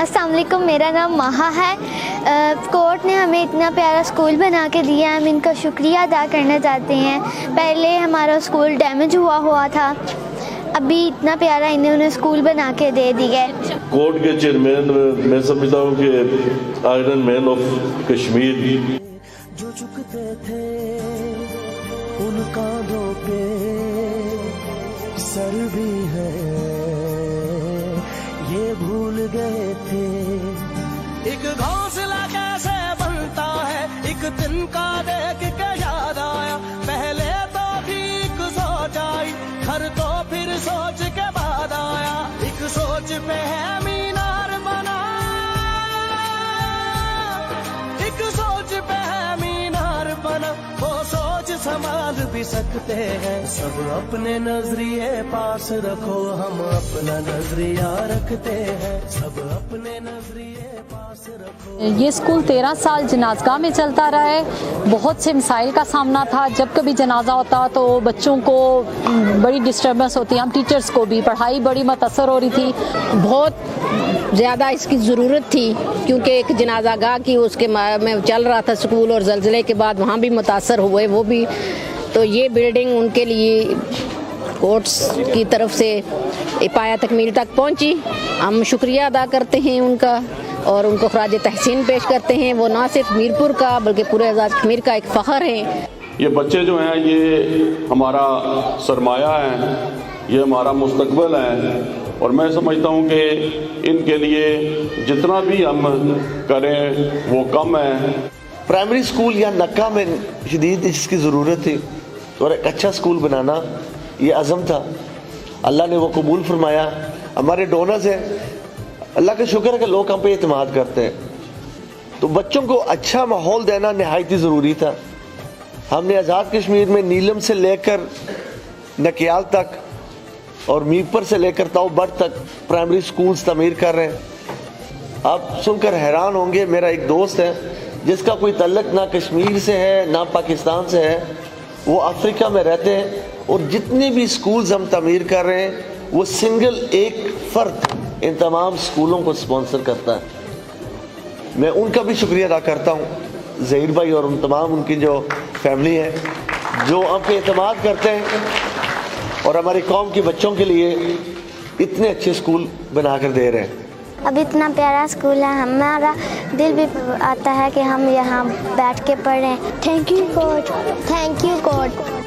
السلام علیکم، میرا نام ماہا ہے۔ کورٹ نے ہمیں اتنا پیارا اسکول بنا کے دیا ہے، ہم ان کا شکریہ ادا کرنا چاہتے ہیں۔ پہلے ہمارا اسکول ڈیمیج ہوا تھا، ابھی اتنا پیارا انہوں نے اسکول بنا کے دے دیا ہے۔ کورٹ کے چیئرمین میں سمجھتا ہوں کہ آئرن مین آف کشمیر۔ جو جھکتے تھے ان کاندھوں پہ سر بھی ہے، یہ بھول گئے تھے ایک گھونسلہ کیسے بنتا ہے، ایک دن کا دیکھ کے یاد آیا، پہلے تو ٹھیک سوچ آئی، گھر تو پھر سوچ کے بعد آیا، ایک سوچ پہ ہے مینار بنا، ایک سوچ پہ ہے مینار بنا، وہ سوچ سنبھال بھی سکتے ہیں، سب اپنے نظریے پاس رکھو، ہم اپنا نظریہ رکھتے ہیں، سب اپنے نظریے پاس رکھو۔ یہ اسکول 13 سال جنازگاہ میں چلتا رہا ہے، بہت سے مسائل کا سامنا تھا، جب کبھی جنازہ ہوتا تو بچوں کو بڑی ڈسٹربنس ہوتی، ہم ٹیچرز کو بھی پڑھائی بڑی متاثر ہو رہی تھی، بہت زیادہ اس کی ضرورت تھی، کیونکہ ایک جنازہ گاہ کی اس کے میں چل رہا تھا اسکول، اور زلزلے کے بعد وہاں بھی متاثر ہوئے وہ بھی، تو یہ بلڈنگ ان کے لیے کورٹس کی طرف سے پایہ تکمیل تک پہنچی۔ ہم شکریہ ادا کرتے ہیں ان کا اور ان کو خراج تحسین پیش کرتے ہیں، وہ نہ صرف میرپور کا بلکہ پورے آزاد کشمیر کا ایک فخر ہیں۔ یہ بچے جو ہیں یہ ہمارا سرمایہ ہے، یہ ہمارا مستقبل ہے، اور میں سمجھتا ہوں کہ ان کے لیے جتنا بھی ہم کریں وہ کم ہے۔ پرائمری اسکول یا نکا میں شدید اس کی ضرورت تھی، اور ایک اچھا اسکول بنانا یہ عزم تھا، اللہ نے وہ قبول فرمایا۔ ہمارے ڈونرز ہیں، اللہ کا شکر ہے کہ لوگ ہم پہ اعتماد کرتے ہیں، تو بچوں کو اچھا ماحول دینا نہایت ہی ضروری تھا۔ ہم نے آزاد کشمیر میں نیلم سے لے کر نکیال تک اور میرپور سے لے کر تاؤ بٹ تک پرائمری سکولز تعمیر کر رہے ہیں۔ آپ سن کر حیران ہوں گے، میرا ایک دوست ہے جس کا کوئی تعلق نہ کشمیر سے ہے نہ پاکستان سے ہے، وہ افریقہ میں رہتے ہیں، اور جتنے بھی سکولز ہم تعمیر کر رہے ہیں وہ سنگل ایک فرد ان تمام سکولوں کو سپانسر کرتا ہے۔ میں ان کا بھی شکریہ ادا کرتا ہوں، ظہیر بھائی اور ان تمام ان کی جو فیملی ہے جو ہم پہ اعتماد کرتے ہیں اور ہماری قوم کے بچوں کے لیے اتنے اچھے اسکول بنا کر دے رہے ہیں۔ اب اتنا پیارا اسکول ہے، ہمارا دل بھی آتا ہے کہ ہم یہاں بیٹھ کے پڑھیں۔ Thank you court, thank you court.